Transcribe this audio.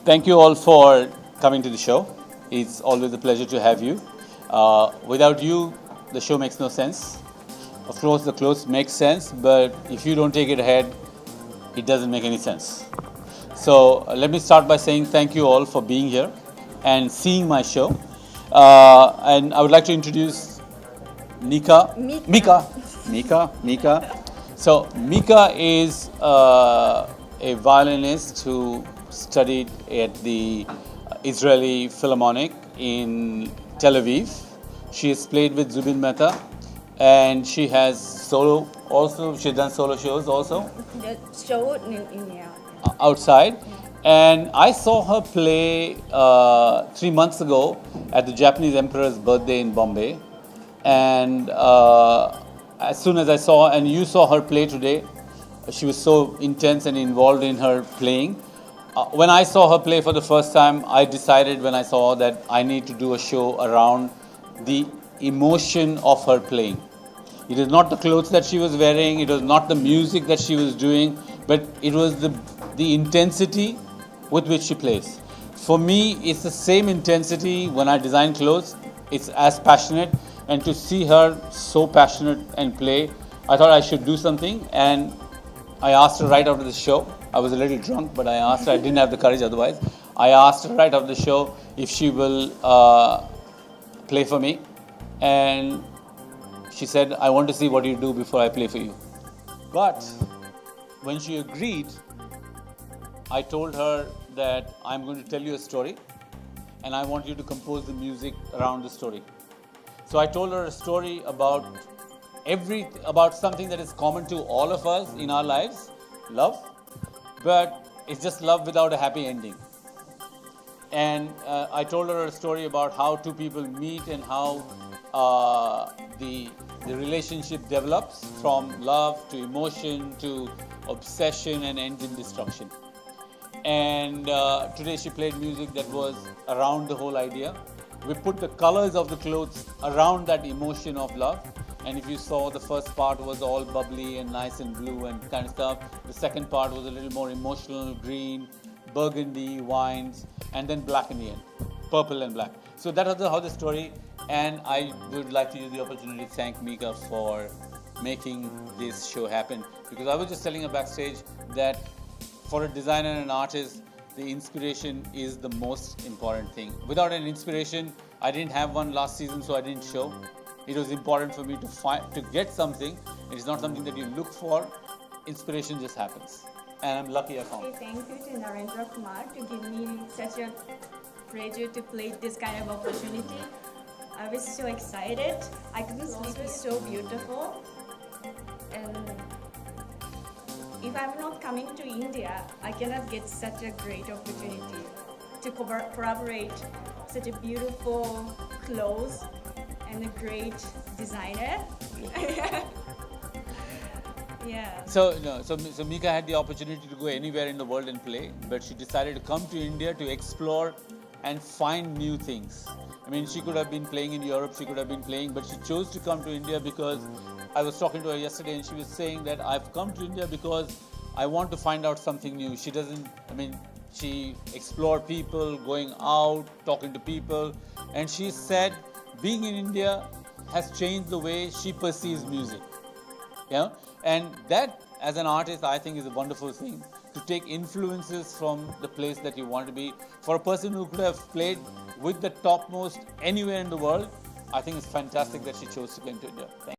Thank you all for coming to the show. It's always a pleasure to have you. Without you, the show makes no sense. Of course, the clothes make sense, but if you don't take it ahead, it doesn't make any sense. So let me start by saying thank you all for being here and seeing my show. And I would like to introduce Mika. So Mika is a violinist who studied at the Israeli Philharmonic in Tel Aviv. She has played with Zubin Mehta, and she has solo also. She's done solo shows also. The show in India. Outside. And I saw her play 3 months ago at the Japanese Emperor's birthday in Bombay. And as soon as I saw, and you saw her play today, she was so intense and involved in her playing. When I saw her play for the first time, I decided when I saw that I need to do a show around the emotion of her playing. It is not the clothes that she was wearing, it was not the music that she was doing, but it was the intensity with which she plays. For me, it's the same intensity when I design clothes. It's as passionate, and to see her so passionate and play, I thought I should do something, and I asked her right after the show. I was a little drunk, but I asked her, I didn't have the courage otherwise. I asked her right after the show if she will play for me. And she said, I want to see what you do before I play for you. But when she agreed, I told her that I'm going to tell you a story and I want you to compose the music around the story. So I told her a story about something that is common to all of us in our lives, love. But it's just love without a happy ending. And I told her a story about how two people meet and how the relationship develops from love to emotion to obsession and ends in destruction. And today she played music that was around the whole idea. We put the colors of the clothes around that emotion of love. And if you saw, the first part was all bubbly and nice and blue and kind of stuff. The second part was a little more emotional, green, burgundy, wines, and then black in the end, purple and black. So that was how the story, and I would like to use the opportunity to thank Mika for making this show happen. Because I was just telling her backstage that for a designer and an artist, the inspiration is the most important thing. Without an inspiration, I didn't have one last season, so I didn't show. It was important for me to get something. It's not something that you look for. Inspiration just happens. And I'm lucky I found it. Thank you to Narendra Kumar to give me such a pleasure to play this kind of opportunity. I was so excited. I couldn't sleep. It was so beautiful. And if I'm not coming to India, I cannot get such a great opportunity to corroborate such a beautiful clothes and a great designer. Yeah. So Mika had the opportunity to go anywhere in the world and play, but she decided to come to India to explore and find new things. I mean, she could have been playing in Europe, she could have been playing, but she chose to come to India because I was talking to her yesterday and she was saying that I've come to India because I want to find out something new. She doesn't, I mean, she explored people, going out, talking to people, and she said being in India has changed the way she perceives music. And that as an artist I think is a wonderful thing, to take influences from the place that you want to be. For a person who could have played with the topmost anywhere in the world, I think it's fantastic that she chose to come to India. Thank you.